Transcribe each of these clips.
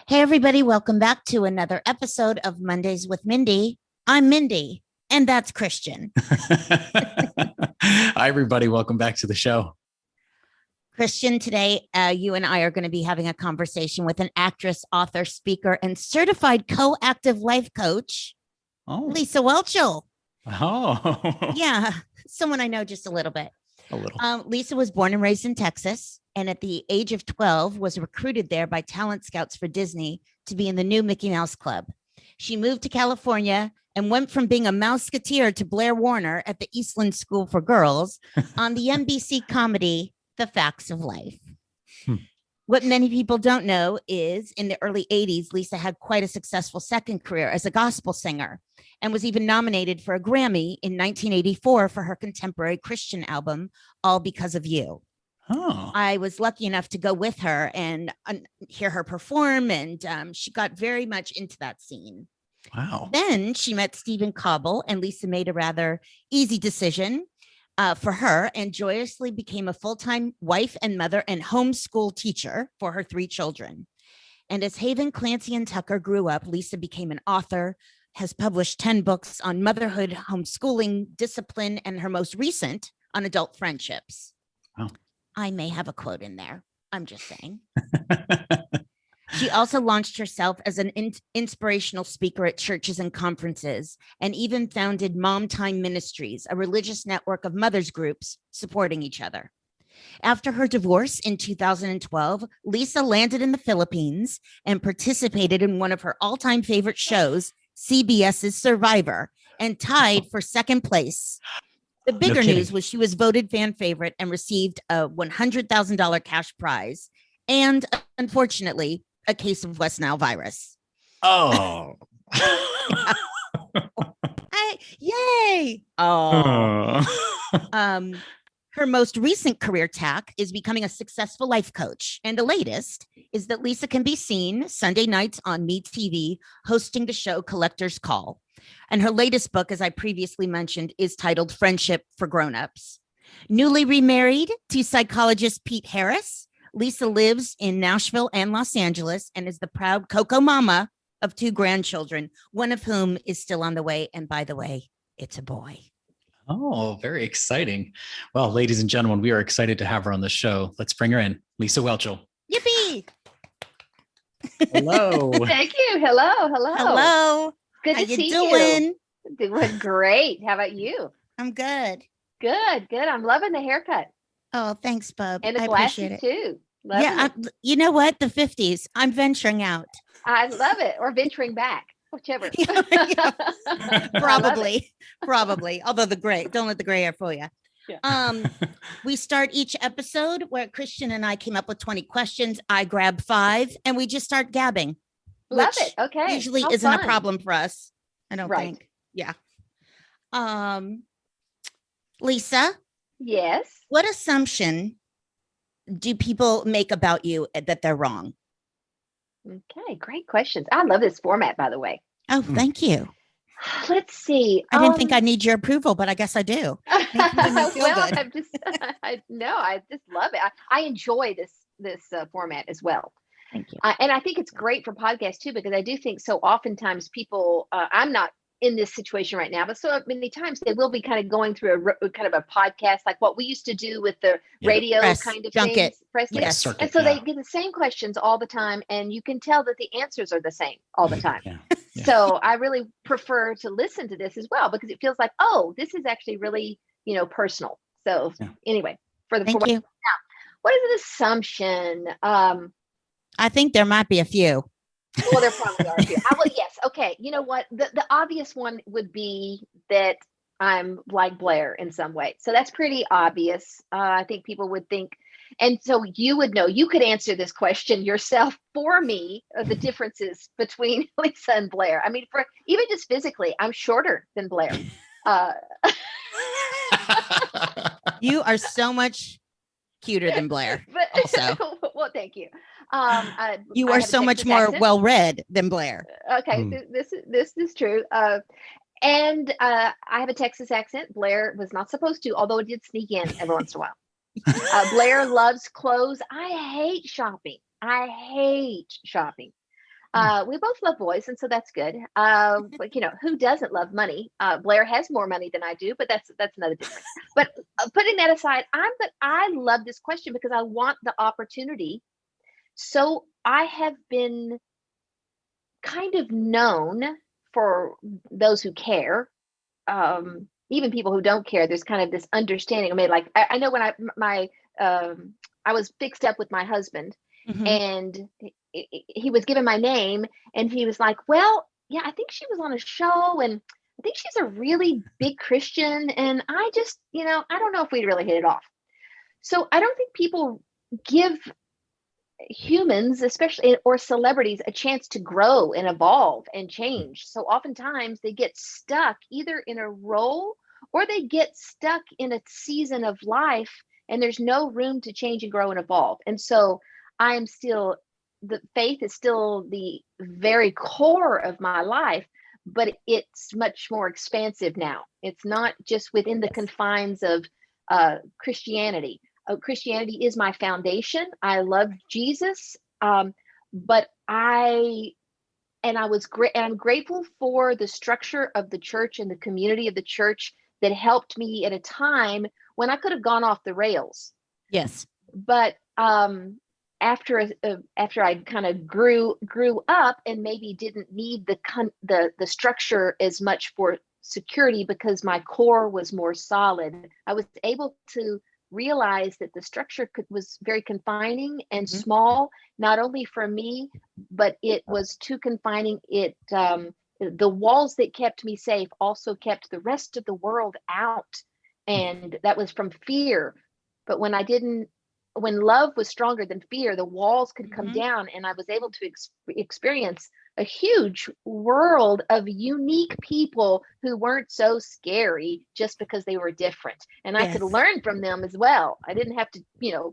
Hey, everybody, welcome back to another episode of Mondays with Mindy. I'm Mindy, and that's Christian. Hi, everybody. Welcome back to the show. Christian, today you and I are going to be having a conversation with an actress, author, speaker, and certified co-active life coach, Lisa Whelchel. Oh. Yeah, someone I know just a little bit. A little. Lisa was born and raised in Texas, and at the age of 12 was recruited there by talent scouts for Disney to be in the new Mickey Mouse Club. She moved to California and went from being a Mouseketeer to Blair Warner at the Eastland School for Girls on the NBC comedy The Facts of Life. What many people don't know is in the early 80s, Lisa had quite a successful second career as a gospel singer and was even nominated for a Grammy in 1984 for her contemporary Christian album, All Because of You. Oh. I was lucky enough to go with her and hear her perform, and she got very much into that scene. Wow. Then she met Stephen Cobble, and Lisa made a rather easy decision for her and joyously became a full-time wife and mother and homeschool teacher for her 3 children. And as Haven, Clancy, and Tucker grew up, Lisa became an author, has published 10 books on motherhood, homeschooling, discipline, and her most recent on adult friendships. Wow. I may have a quote in there. I'm just saying. She also launched herself as an inspirational speaker at churches and conferences, and even founded Mom Time Ministries, a religious network of mothers groups supporting each other. After her divorce in 2012, Lisa landed in the Philippines and participated in one of her all-time favorite shows, CBS's Survivor, and tied for second place. The bigger news was she was voted fan favorite and received a $100,000 cash prize and, unfortunately, a case of West Nile virus. Oh. Yay. Her most recent career tack is becoming a successful life coach. And the latest is that Lisa can be seen Sunday nights on MeTV hosting the show Collector's Call. And her latest book, as I previously mentioned, is titled Friendship for Grown-Ups. Newly remarried to psychologist Pete Harris, Lisa lives in Nashville and Los Angeles and is the proud Coco mama of 2 grandchildren, one of whom is still on the way. And by the way, it's a boy. Oh, very exciting. Well, ladies and gentlemen, we are excited to have her on the show. Let's bring her in. Lisa Whelchel. Yippee. Hello. Thank you. Hello. Hello. Good How to see doing? you. Doing great. How about you? I'm good. Good. I'm loving the haircut. Oh, thanks, bub. And the I appreciate glasses it. too. You know what? The 50s. I'm venturing out. I love it. Or venturing back. Whichever. Probably. Although don't let the gray hair fool you. Yeah. We start each episode where Christian and I came up with 20 questions. I grab 5 and we just start gabbing. Love it. Okay. Usually How isn't fun. a problem for us. I don't Right. think. Yeah. Lisa, Yes. what assumption do people make about you that they're wrong? Okay. Great questions. I love this format, by the way. Oh, thank you. Let's see. I didn't think I need your approval, but I guess I do. Well, feel good. I just love it. I enjoy this format as well. Thank you. And I think it's great for podcasts too, because I do think so oftentimes people, I'm not in this situation right now, but so many times they will be kind of going through a kind of a podcast, like what we used to do with the radio kind of junket. things. Press Like a circuit, and so they get the same questions all the time, and you can tell that the answers are the same all the time. Yeah. So I really prefer to listen to this as well, because it feels like, oh, this is actually really, personal. So anyway, Thank you. Now, what is an assumption? I think there might be a few. Well, there probably are a few. Yes. Okay. You know what? The obvious one would be that I'm like Blair in some way. So that's pretty obvious. I think people would think. And so you would know, you could answer this question yourself for me, the differences between Lisa and Blair. I mean, for even just physically, I'm shorter than Blair. You are so much cuter than Blair. Also, well, thank you. You are so much more well-read than Blair. Okay, this is true. And I have a Texas accent. Blair was not supposed to, although it did sneak in every once in a while. Blair loves clothes. I hate shopping. We both love boys, and so that's good. But who doesn't love money? Blair has more money than I do, but that's another difference. But putting that aside, I love this question because I want the opportunity. So I have been kind of known for those who care, even people who don't care. There's kind of this understanding. I mean, like I know when I was fixed up with my husband, and he was given my name, and he was like, well, yeah, I think she was on a show, and I think she's a really big Christian, and I just, I don't know if we'd really hit it off. So I don't think people give humans, especially, or celebrities, a chance to grow and evolve and change. So oftentimes they get stuck either in a role, or they get stuck in a season of life, and there's no room to change and grow and evolve. And so the faith is still the very core of my life, but it's much more expansive now. It's not just within the confines of Christianity. Christianity is my foundation. I love Jesus, but I'm grateful for the structure of the church and the community of the church that helped me at a time when I could have gone off the rails. Yes, but after I kind of grew up and maybe didn't need the structure as much for security because my core was more solid, I was able to realize that the structure was very confining and small, not only for me, but it was too confining. The walls that kept me safe also kept the rest of the world out, and that was from fear. But when love was stronger than fear, the walls could come down, and I was able to experience a huge world of unique people who weren't so scary just because they were different. And I could learn from them as well. I didn't have to,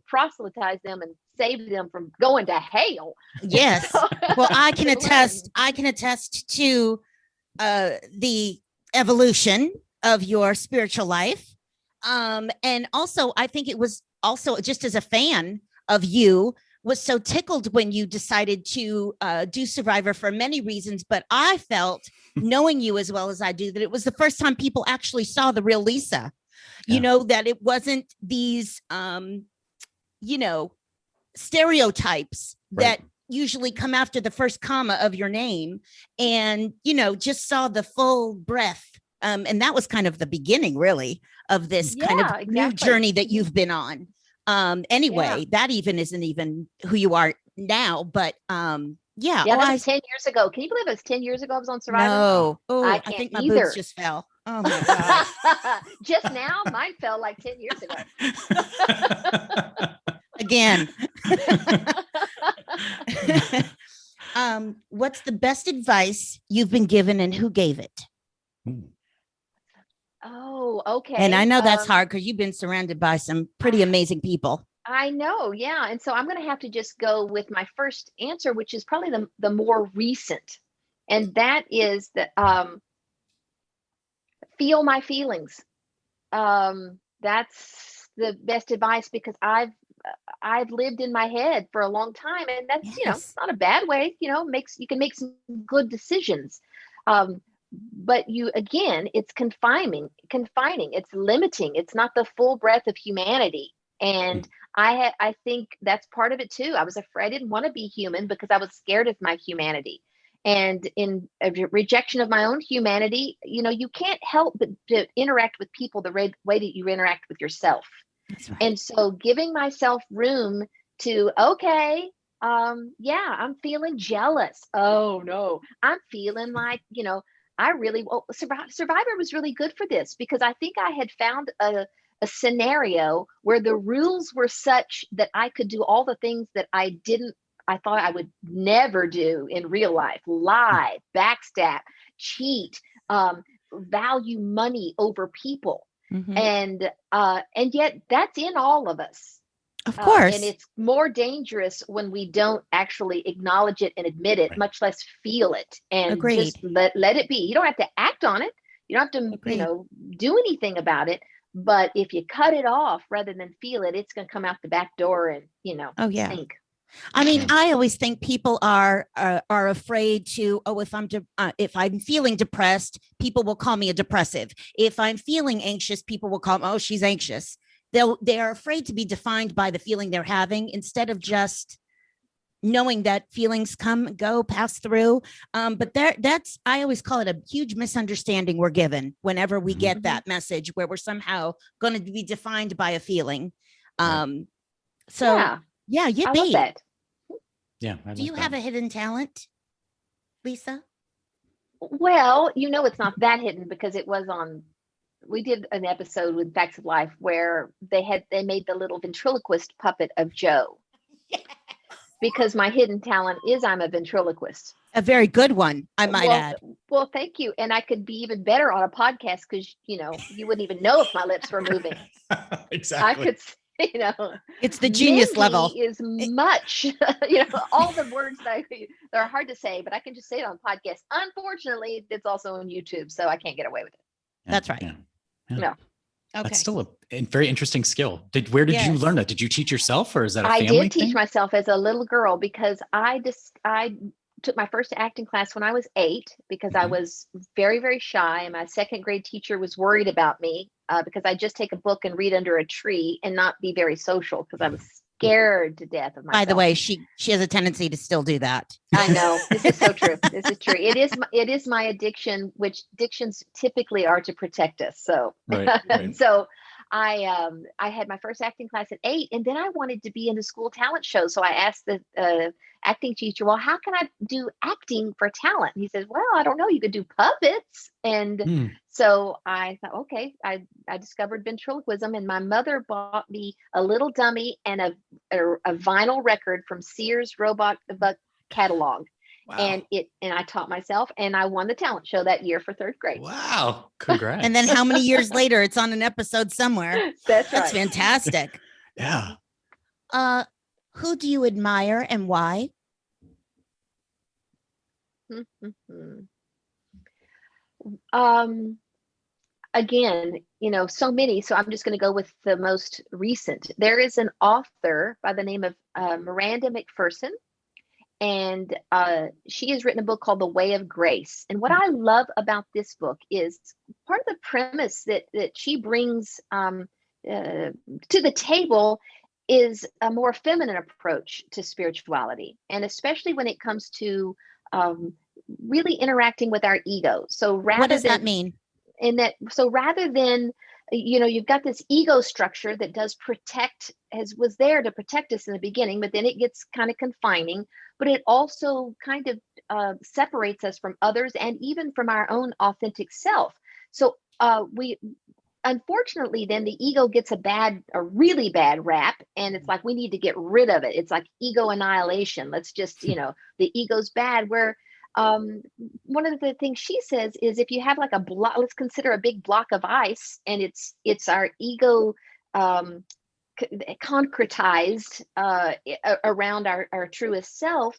proselytize them and save them from going to hell. Yes. Well, I can attest to the evolution of your spiritual life. And also, I think it was also just as a fan of you, was so tickled when you decided to do Survivor for many reasons. But I felt, knowing you as well as I do, that it was the first time people actually saw the real Lisa, that it wasn't these, stereotypes that usually come after the first comma of your name, and, just saw the full breadth. And that was kind of the beginning, really, of this kind of new journey that you've been on. That even isn't even who you are now, but that was 10 years ago. Can you believe it was 10 years ago I was on Survivor? No. I think my boobs just fell. Oh my God. Just now, mine fell like 10 years ago. Again. What's the best advice you've been given, and who gave it? Oh, okay. And I know that's hard because you've been surrounded by some pretty amazing people. I know. Yeah. And so I'm going to have to just go with my first answer, which is probably the more recent. And that is that feel my feelings. That's the best advice, because I've lived in my head for a long time, and that's, not a bad way, you can make some good decisions. But it's confining, it's limiting. It's not the full breadth of humanity. And I think that's part of it too. I was afraid, I didn't want to be human because I was scared of my humanity. And in a rejection of my own humanity, you can't help but to interact with people the way that you interact with yourself. That's right. And so giving myself room to, I'm feeling jealous. Oh no, I'm feeling like, Survivor was really good for this, because I think I had found a scenario where the rules were such that I could do all the things that I thought I would never do in real life: lie, backstab, cheat, value money over people. And yet that's in all of us. Of course. And it's more dangerous when we don't actually acknowledge it and admit it, much less feel it, and just let it be. You don't have to act on it. You don't have to, do anything about it. But if you cut it off rather than feel it, it's going to come out the back door and, sink. I mean, Yeah. I always think people are afraid to, oh, if I'm feeling depressed, people will call me a depressive. If I'm feeling anxious, people will call me, oh, she's anxious. They are afraid to be defined by the feeling they're having instead of just knowing that feelings come, go, pass through. But that's, I always call it a huge misunderstanding we're given whenever we get that message where we're somehow going to be defined by a feeling. So yeah, yippee. I love that. Yeah. Do you have a hidden talent, Lisa? Well, it's not that hidden because it was on. We did an episode with Facts of Life where they made the little ventriloquist puppet of Joe. Because my hidden talent is I'm a ventriloquist. A very good one, I might add. Well, thank you. And I could be even better on a podcast because, you wouldn't even know if my lips were moving. Exactly. I could, it's the genius Mindy level. is much, all the words that are hard to say, but I can just say it on podcast. Unfortunately, it's also on YouTube, so I can't get away with it. That's right. Yeah. No. Okay. That's still a very interesting skill. Where did you learn that? Did you teach yourself, or is that a family thing? I did teach myself as a little girl because I took my first acting class when I was 8 because I was very, very shy. And my second grade teacher was worried about me because I just take a book and read under a tree and not be very social because I was scared to death of myself. By the way, she has a tendency to still do that. I know. This is so true. This is true. It is my addiction, which addictions typically are to protect us. So, right. So I had my first acting class at 8, and then I wanted to be in the school talent show. So I asked the acting teacher, well, how can I do acting for talent? And he says, well, I don't know. You could do puppets. And so I thought, okay, I discovered ventriloquism, and my mother bought me a little dummy and a vinyl record from Sears Roebuck catalog. Wow. And I taught myself, and I won the talent show that year for 3rd grade. Wow. Congrats. And then how many years later it's on an episode somewhere. That's fantastic. Yeah. Who do you admire and why? Again, so many. So I'm just going to go with the most recent. There is an author by the name of Miranda McPherson. And she has written a book called The Way of Grace. And what I love about this book is part of the premise that she brings to the table is a more feminine approach to spirituality. And especially when it comes to really interacting with our ego. So what does that mean? So rather than, you've got this ego structure that was there to protect us in the beginning, but then it gets kind of confining, but it also kind of separates us from others and even from our own authentic self. So unfortunately, then the ego gets a really bad rap, and it's like, we need to get rid of it. It's like ego annihilation. Let's just, the ego's bad. Where one of the things she says is, if you have like a block, let's consider a big block of ice, and it's our ego concretized around our truest self,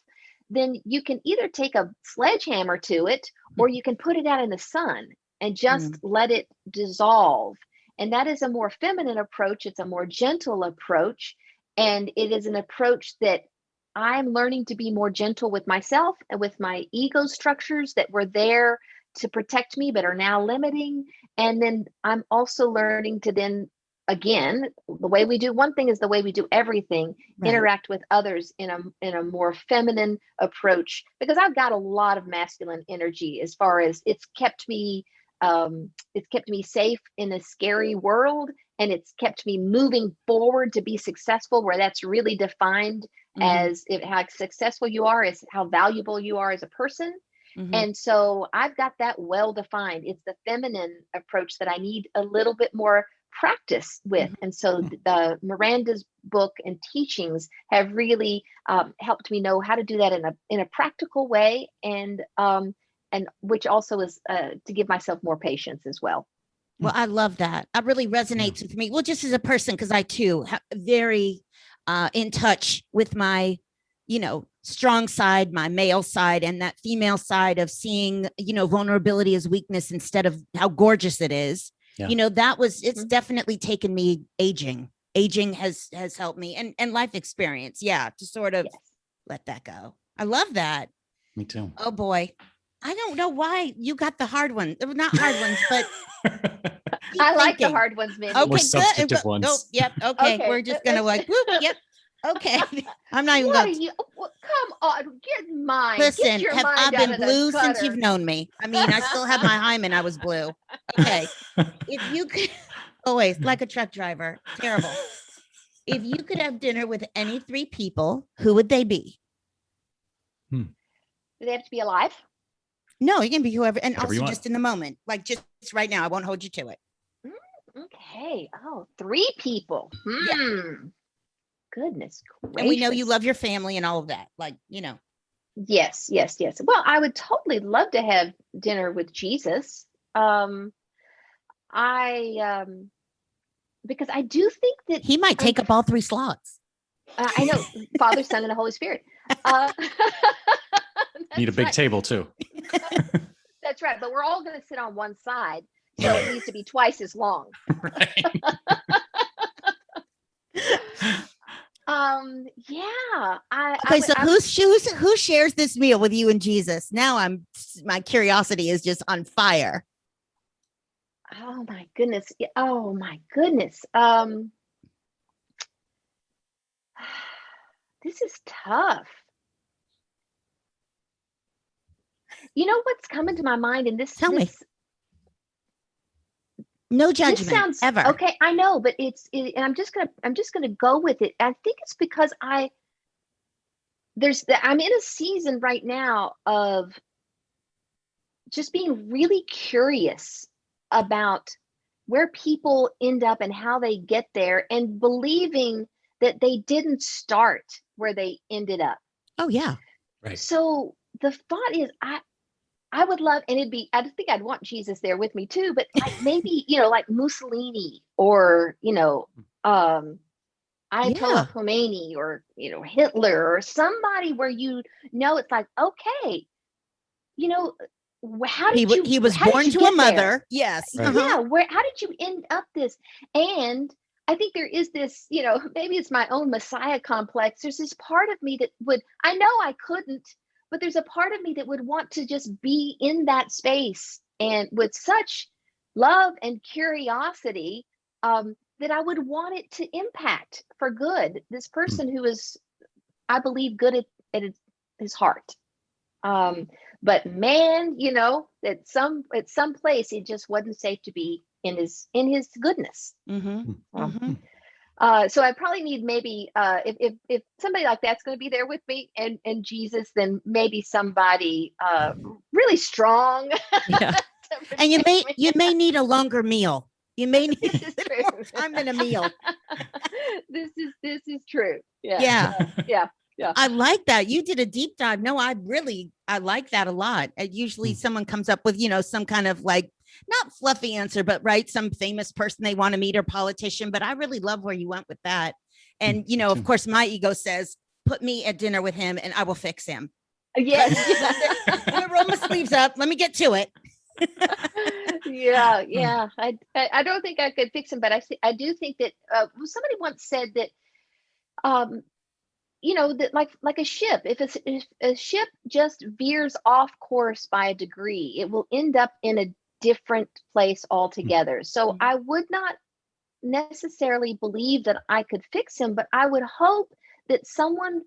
then you can either take a sledgehammer to it, or you can put it out in the sun and just let it dissolve. And that is a more feminine approach. It's a more gentle approach. And it is an approach that I'm learning to be more gentle with myself and with my ego structures that were there to protect me, but are now limiting. And then I'm also learning to then, again, the way we do one thing is the way we do everything, interact with others in a more feminine approach, because I've got a lot of masculine energy as far as it's kept me safe in a scary world, and it's kept me moving forward to be successful, where that's really defined as how successful you are, is how valuable you are as a person. And so I've got that well defined. It's the feminine approach that I need a little bit more practice with. And so the Miranda's book and teachings have really helped me know how to do that in a practical way, and which also is to give myself more patience as well. Well, I love that. That really resonates with me. Well, just as a person, because I too have very in touch with my, strong side, my male side, and that female side of seeing, vulnerability as weakness instead of how gorgeous it is. Yeah. It's definitely taken me aging. Aging has helped me, and life experience. Yeah. To sort of let that go. I love that. Me too. Oh boy. I don't know why you got the hard one. Not hard ones, but keep I like the thinking. hard ones, Mindy. Okay, More good. substantive Oh, ones. yep. Okay. Okay, We're just gonna let's- whoop. Yep. Okay. I'm not even What are going to you? Come on, get mine. listen. Get your Have I mind out been of the blue since gutter. you've known me? I mean, I still have my hymen. I was blue. Okay. If you could always like a truck driver, terrible. If you could have dinner with any 3 people, who would they be? Do they have to be alive? No, you can be whoever, and Whatever you also want. just in the moment, like just right now. I won't hold you to it. Okay. Oh, 3 people. Goodness gracious. And we know you love your family and all of that. Like, Yes. Well, I would totally love to have dinner with Jesus. Because I do think that he might take up all 3 slots. I know Father, Son, and the Holy Spirit. Need a big table too. That's right. But we're all going to sit on one side. So it needs to be twice as long. Right. Yeah. Okay, so who shares this meal with you and Jesus? Now my curiosity is just on fire. Oh my goodness. Oh my goodness. This is tough. You know what's coming to my mind, and Tell me. No judgment sounds ever. Okay, I know, but and I'm just gonna go with it. I think it's because I'm in a season right now of just being really curious about where people end up and how they get there, and believing that they didn't start where they ended up. Oh yeah. Right. So the thought is, I would love, and I think I'd want Jesus there with me too, but like maybe, like Mussolini or, Ayatollah Khomeini or, Hitler or somebody where it's like, okay, how did he was born to a mother. There? Yes. Right. Yeah. How did you end up this? And I think there is this, maybe it's my own Messiah complex. There's this part of me that I know I couldn't, but there's a part of me that would want to just be in that space and with such love and curiosity that I would want it to impact for good this person who is, I believe, good at his heart. But man, at some place it just wasn't safe to be in his goodness. So I probably need maybe if somebody like that's going to be there with me and Jesus, then maybe somebody really strong. Yeah. And you may need a longer meal. You may need more time than a meal. This is true. Yeah. Yeah. I like that. You did a deep dive. No, I like that a lot. Usually someone comes up with, some kind of like, not fluffy answer, but right, some famous person they want to meet or politician. But I really love where you went with that. And, of course, my ego says, put me at dinner with him and I will fix him. Yes. Let me roll my sleeves up. Let me get to it. Yeah. I don't think I could fix him, but I do think that somebody once said that, that like a ship, if a ship just veers off course by a degree, it will end up in a different place altogether. So I would not necessarily believe that I could fix him, but I would hope that someone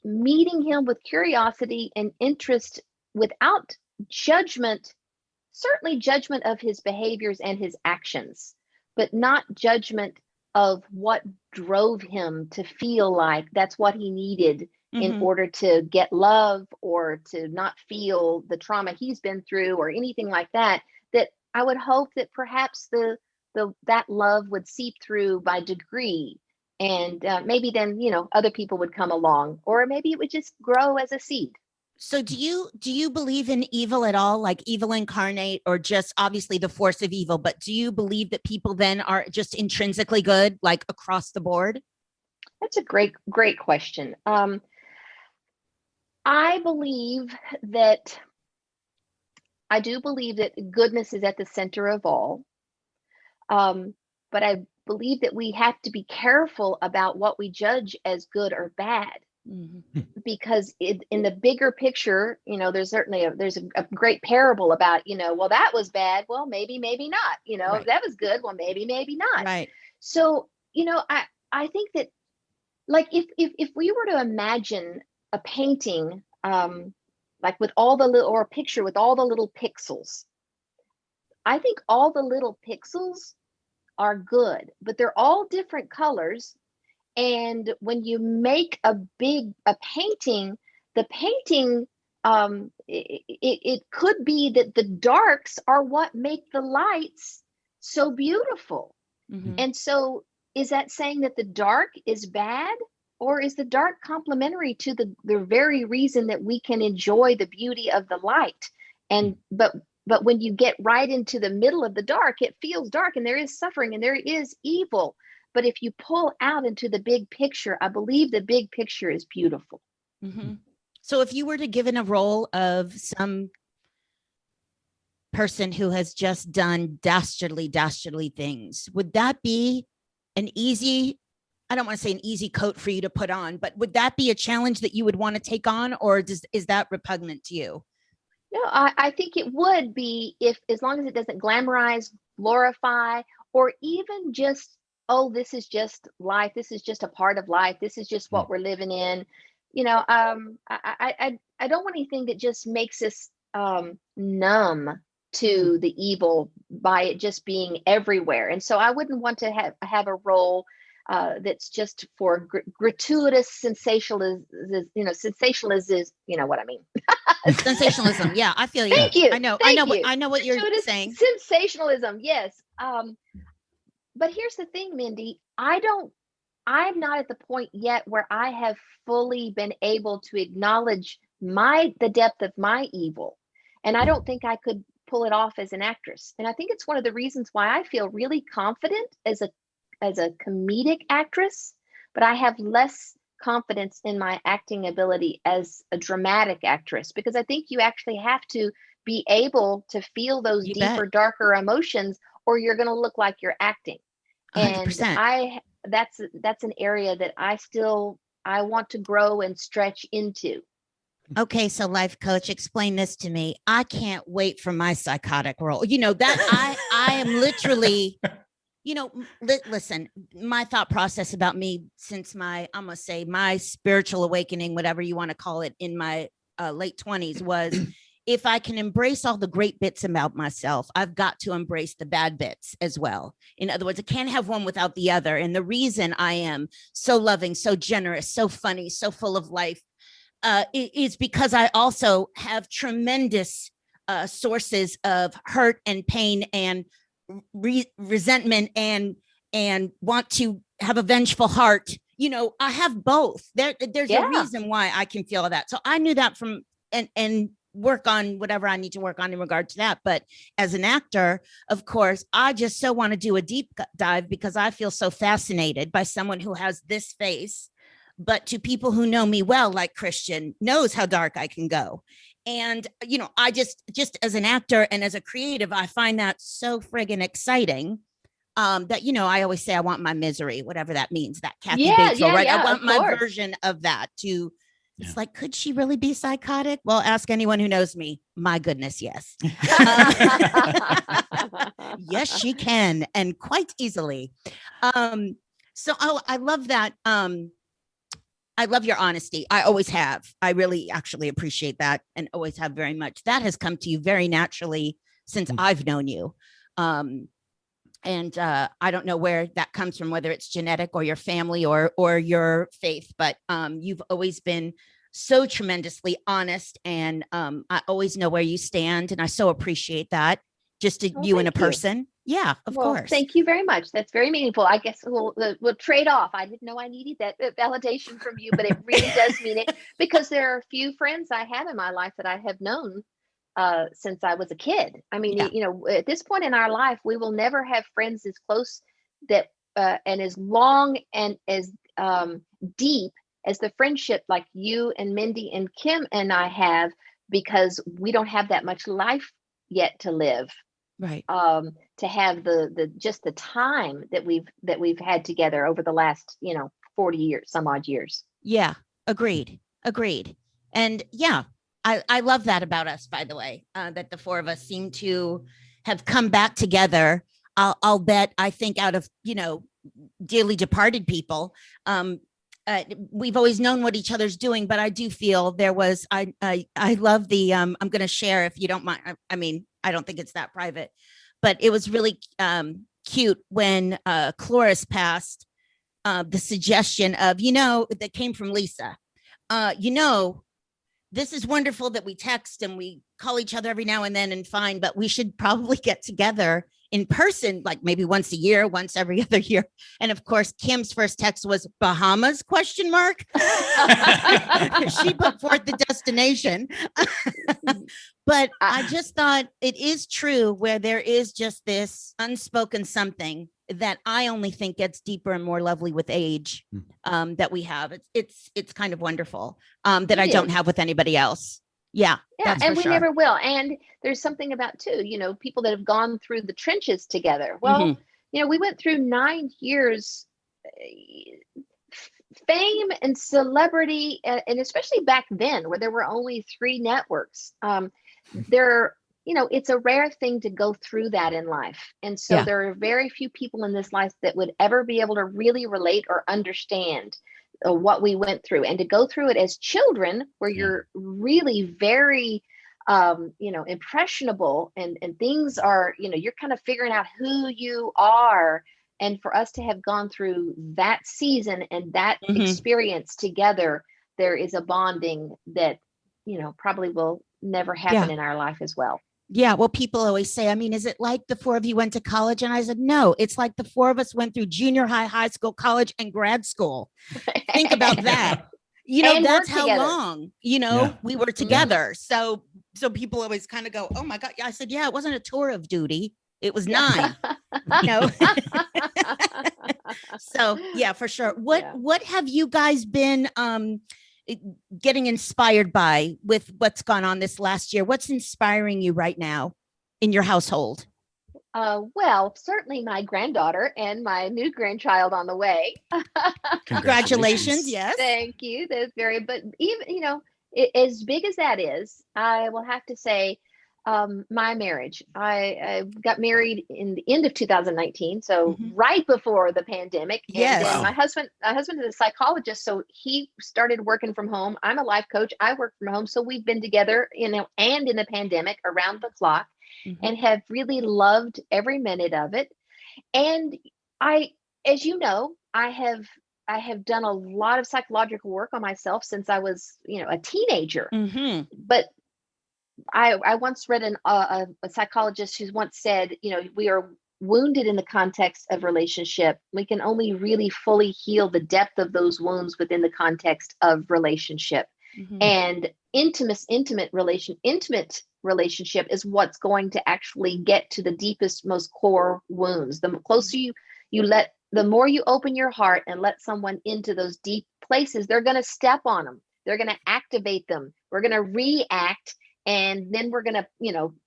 meeting him with curiosity and interest without judgment, certainly judgment of his behaviors and his actions, but not judgment of what drove him to feel like that's what he needed in order to get love or to not feel the trauma he's been through or anything like that, that I would hope that perhaps that love would seep through by degree. And maybe then, other people would come along, or maybe it would just grow as a seed. So do you believe in evil at all, like evil incarnate, or just obviously the force of evil, but do you believe that people then are just intrinsically good, like across the board? That's a great question. I do believe that goodness is at the center of all. But I believe that we have to be careful about what we judge as good or bad. Mhm. because in the bigger picture, there's certainly there's a great parable about, well, that was bad. Well, maybe not, Right. that was good. Well, maybe not. Right. So, I think that, like, if we were to imagine a painting, like with all the little, or a picture with all the little pixels, I think all the little pixels are good, but they're all different colors. And when you make a painting, the painting, it could be that the darks are what make the lights so beautiful. Mhm. And so, is that saying that the dark is bad, or is the dark complementary to the very reason that we can enjoy the beauty of the light? And but when you get right into the middle of the dark, it feels dark, and there is suffering, and there is evil. But if you pull out into the big picture, I believe the big picture is beautiful. Mhm. So if you were to give in a role of some person who has just done dastardly things, would that be an easy, I don't want to say an easy coat for you to put on, but would that be a challenge that you would want to take on, or is that repugnant to you? No, I think it would be, if, as long as it doesn't glamorize, glorify, or even just, oh, this is just life. This is just a part of life. This is just what we're living in. I don't want anything that just makes us numb to the evil by it just being everywhere. And so I wouldn't want to have a role that's just for gratuitous sensationalism. Sensationalism is, what I mean. Sensationalism. Yeah, I feel you. Thank you. I know what you're saying. Sensationalism. Yes. But here's the thing, Mindy. I'm not at the point yet where I have fully been able to acknowledge the depth of my evil. And I don't think I could pull it off as an actress. And I think it's one of the reasons why I feel really confident as a comedic actress, but I have less confidence in my acting ability as a dramatic actress, because I think you actually have to be able to feel those deeper, darker emotions, or you're going to look like you're acting. 100%. And that's an area that I want to grow and stretch into. Okay, so life coach, explain this to me. I can't wait for my psychotic role. That I am literally, listen, my thought process about me since I'm gonna say my spiritual awakening, whatever you want to call it, in my late 20s was, if I can embrace all the great bits about myself, I've got to embrace the bad bits as well. In other words, I can't have one without the other. And the reason I am so loving, so generous, so funny, so full of life, is because I also have tremendous sources of hurt and pain and resentment and want to have a vengeful heart. I have both. There's a reason why I can feel that. So I knew that from and work on whatever I need to work on in regard to that. But as an actor, of course, I just so want to do a deep dive because I feel so fascinated by someone who has this face. But to people who know me well, like Christian, knows how dark I can go. And, I just as an actor and as a creative, I find that so friggin' exciting. That, I always say I want my misery, whatever that means, that Kathy Bates role, right? I want my version of that to, it's like, could she really be psychotic? Well, ask anyone who knows me. My goodness, yes. Yes, she can, and quite easily. So I love that. I love your honesty. I always have. I really actually appreciate that and always have very much. That has come to you very naturally since I've known you. And I don't know where that comes from, whether it's genetic or your family or your faith, but you've always been so tremendously honest, and I always know where you stand, and I so appreciate that. Just you and a person. Yeah, of course. Thank you very much. That's very meaningful. I guess we'll trade off. I didn't know I needed that validation from you, but it really does mean it, because there are a few friends I have in my life that I have known since I was a kid. I mean, at this point in our life, we will never have friends as close that and as long and as deep as the friendship like you and Mindy and Kim and I have, because we don't have that much life yet to live. Right. To have the just the time that we've had together over the last 40 years, some odd years. Yeah, Agreed. And yeah, I love that about us, by the way, that the four of us seem to have come back together. I'll bet, I think out of, dearly departed people, we've always known what each other's doing, but I do feel there was, I love the, I'm going to share if you don't mind. I mean, I don't think it's that private, but it was really cute when Cloris passed, the suggestion of, that came from Lisa, this is wonderful that we text and we call each other every now and then and fine, but we should probably get together in person, like maybe once a year, once every other year. And of course, Kim's first text was Bahamas ? She put forth the destination. But I just thought it is true where there is just this unspoken something that I only think gets deeper and more lovely with age, that we have. It's kind of wonderful, that I don't have with anybody else. Yeah. And we never will. And there's something about too, people that have gone through the trenches together. Well, we went through 9 years, fame and celebrity, and especially back then where there were only 3 networks. It's a rare thing to go through that in life. And so there are very few people in this life that would ever be able to really relate or understand what we went through, and to go through it as children where you're really very, impressionable and things are, you're kind of figuring out who you are. And for us to have gone through that season and that experience together, there is a bonding that, probably will never happen in our life as well. Yeah. Well, people always say, I mean, is it like the 4 of you went to college? And I said, no, it's like the 4 of us went through junior high, high school, college, and grad school. Think about that. That's how together. Long, we were together. So people always kind of go, oh my God. I said, yeah, it wasn't a tour of duty. It was 9, So yeah, for sure. What have you guys been, getting inspired by with what's gone on this last year? What's inspiring you right now in your household? Well, certainly my granddaughter and my new grandchild on the way. Congratulations. Yes. Thank you. That's but even, as big as that is, I will have to say, my marriage, I got married in the end of 2019. So right before the pandemic. Yes. And then my husband is a psychologist. So he started working from home. I'm a life coach. I work from home. So we've been together, and in the pandemic around the clock, and have really loved every minute of it. And as you know, I have done a lot of psychological work on myself since I was, a teenager, but I once read a psychologist who's once said, we are wounded in the context of relationship. We can only really fully heal the depth of those wounds within the context of relationship. And intimate relationship is what's going to actually get to the deepest, most core wounds. The closer the more you open your heart and let someone into those deep places, they're going to step on them. They're going to activate them. We're going to react. And then we're going to,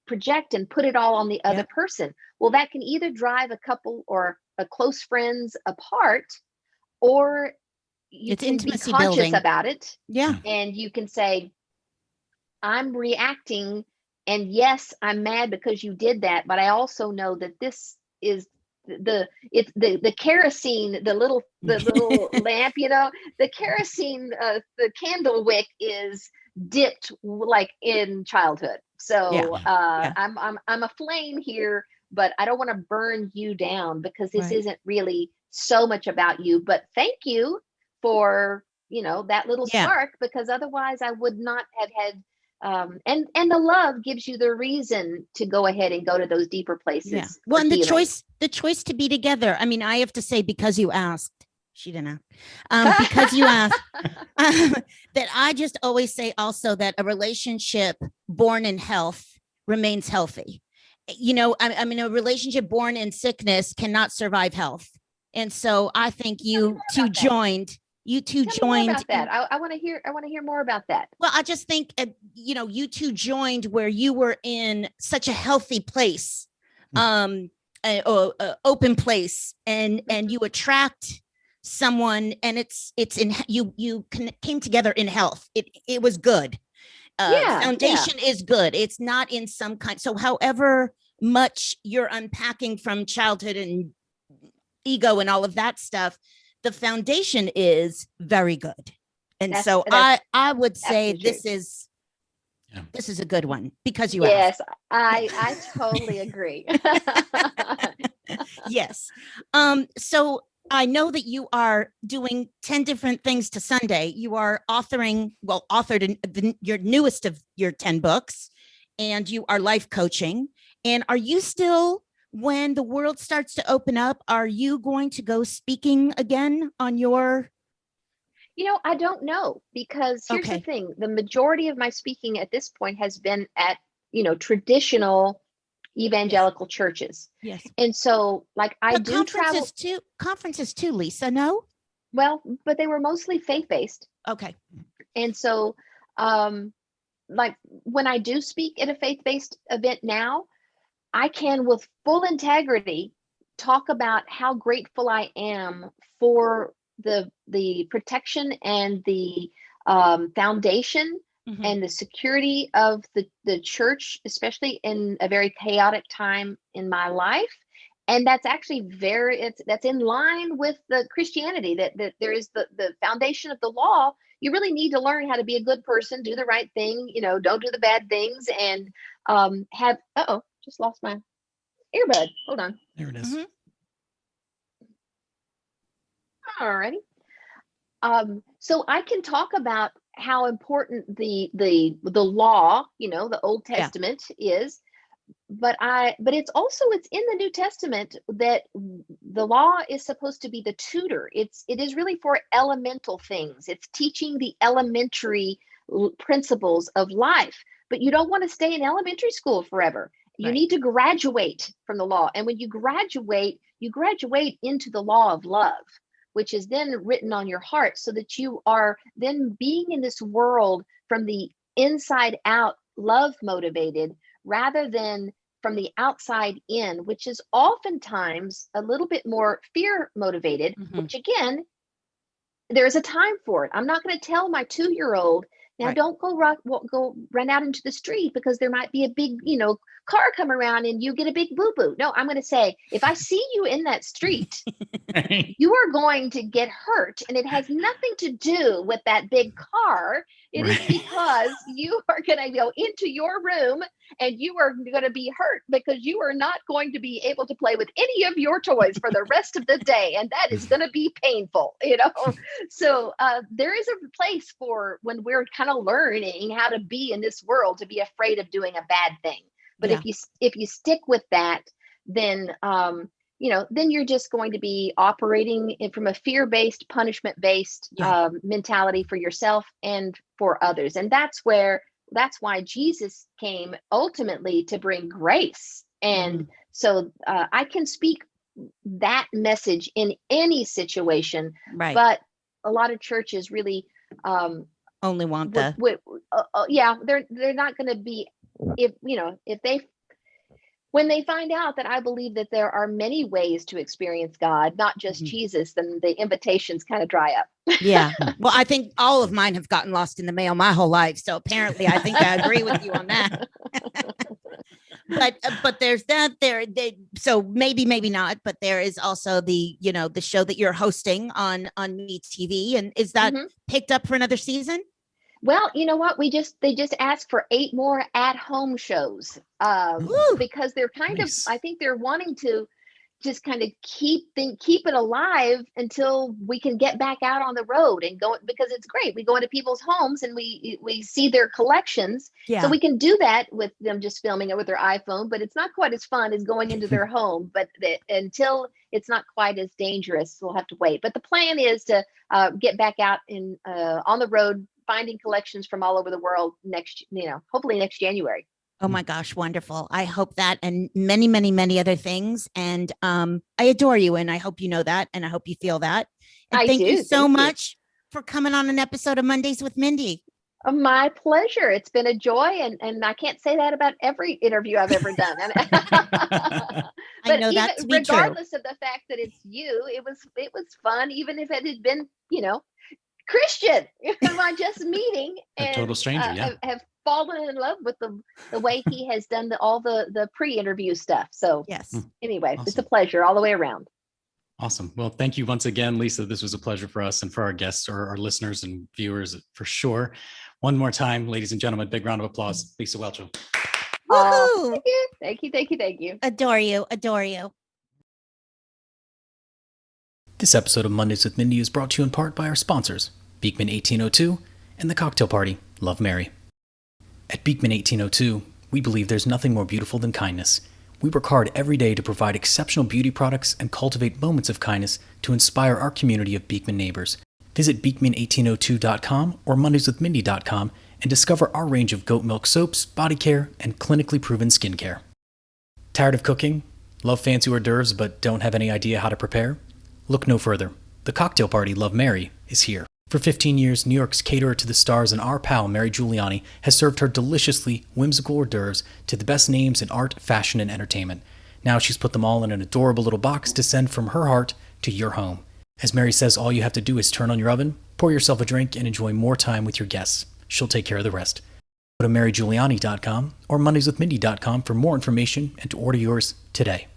project and put it all on the other person. Well, that can either drive a couple or a close friends apart, or you can be conscious about it. Yeah. And you can say, I'm reacting. And yes, I'm mad because you did that. But I also know that this is the kerosene, the little lamp, the kerosene, the candle wick is dipped like in childhood. So I'm a flame here, but I don't want to burn you down because this isn't really so much about you. But thank you for that little spark, because otherwise I would not have had and the love gives you the reason to go ahead and go to those deeper places. Yeah. Well, and the choice to be together. I mean, I have to say, because you asked, she didn't ask, because you asked, that I just always say also that a relationship born in health remains healthy. I mean, a relationship born in sickness cannot survive health. And so I think you two joined. You two joined. About that. I want to hear more about that. Well, I just think, you two joined where you were in such a healthy place, open place, and you attract someone, and it's in you came together in health. It was good. Yeah. Foundation is good. It's not in some kind. So however much you're unpacking from childhood and ego and all of that stuff, the foundation is very good. And so I would say this is a good one because you asked. Yes, I totally agree. Yes. So I know that you are doing 10 different things to Sunday. You are authored your newest of your 10 books, and you are life coaching. And are you still, when the world starts to open up, are you going to go speaking again on your? I don't know, because here's the thing. The majority of my speaking at this point has been at, traditional evangelical churches. Yes. And so I do travel conferences too, Lisa, no? Well, but they were mostly faith-based. Okay. And so when I do speak at a faith-based event now, I can with full integrity talk about how grateful I am for the protection and the foundation and the security of the church, especially in a very chaotic time in my life. And that's actually that's in line with the Christianity, that there is the foundation of the law. You really need to learn how to be a good person, do the right thing, don't do the bad things, and just lost my earbud. Hold on. There it is. Alrighty. So I can talk about how important the law, the Old Testament is, but it's in the New Testament that the law is supposed to be the tutor. It is really for elemental things. It's teaching the elementary principles of life, but you don't want to stay in elementary school forever. You need to graduate from the law. And when you graduate into the law of love, which is then written on your heart, so that you are then being in this world from the inside out, love motivated, rather than from the outside in, which is oftentimes a little bit more fear motivated, which again, there's a time for it. I'm not going to tell my 2-year-old, now don't go run out into the street because there might be a big, car come around and you get a big boo-boo. No, I'm going to say, if I see you in that street, you are going to get hurt. And it has nothing to do with that big car. It is because you are going to go into your room and you are going to be hurt because you are not going to be able to play with any of your toys for the rest of the day. And that is going to be painful, So there is a place for when we're kind of learning how to be in this world, to be afraid of doing a bad thing. But if you stick with that, then then you're just going to be operating from a fear-based, punishment-based mentality for yourself and for others. And that's why Jesus came ultimately to bring grace. And so I can speak that message in any situation, but a lot of churches really only want they're not going to be, when they find out that I believe that there are many ways to experience God, not just Jesus, then the invitations kind of dry up. Yeah. Well, I think all of mine have gotten lost in the mail my whole life. So apparently I think I agree with you on that. But there's that so maybe not, but there is also the show that you're hosting on Me TV. And is that picked up for another season? Well, you know what? They just asked for 8 more at-home shows because they're I think they're wanting to just kind of keep it alive until we can get back out on the road and go, because it's great. We go into people's homes and we see their collections. Yeah. So we can do that with them just filming it with their iPhone, but it's not quite as fun as going into their home. But until it's not quite as dangerous, we'll have to wait. But the plan is to get back out on the road, finding collections from all over the world hopefully next January. Oh my gosh, wonderful. I hope that, and many, many, many other things. And I adore you, and I hope you know that, and I hope you feel that. And thank you so much for coming on an episode of Mondays with Mindy. My pleasure. It's been a joy, and I can't say that about every interview I've ever done. I But know even that to be true. regardless of the fact that it's you, it was fun, even if it had been, Christian, whom I just meeting A and total stranger, yeah. have fallen in love with the way he has done all the pre-interview stuff. So Yes. anyway, it's a Awesome. pleasure all the way around. Awesome. Well, thank you once again, Lisa. This was a pleasure for us and for our guests or our listeners and viewers for sure. One more time, ladies and gentlemen, big round of applause, Lisa Whelchel. Woohoo! Thank you. Adore you. Adore you. This episode of Mondays with Mindy is brought to you in part by our sponsors, Beekman 1802 and the cocktail party, Love Mary. At Beekman 1802, we believe there's nothing more beautiful than kindness. We work hard every day to provide exceptional beauty products and cultivate moments of kindness to inspire our community of Beekman neighbors. Visit beekman1802.com or mondayswithmindy.com and discover our range of goat milk soaps, body care, and clinically proven skincare. Tired of cooking? Love fancy hors d'oeuvres but don't have any idea how to prepare? Look no further. The cocktail party, Love Mary, is here. For 15 years, New York's caterer to the stars and our pal Mary Giuliani has served her deliciously whimsical hors d'oeuvres to the best names in art, fashion, and entertainment. Now she's put them all in an adorable little box to send from her heart to your home. As Mary says, all you have to do is turn on your oven, pour yourself a drink, and enjoy more time with your guests. She'll take care of the rest. Go to marygiuliani.com or mondayswithmindy.com for more information and to order yours today.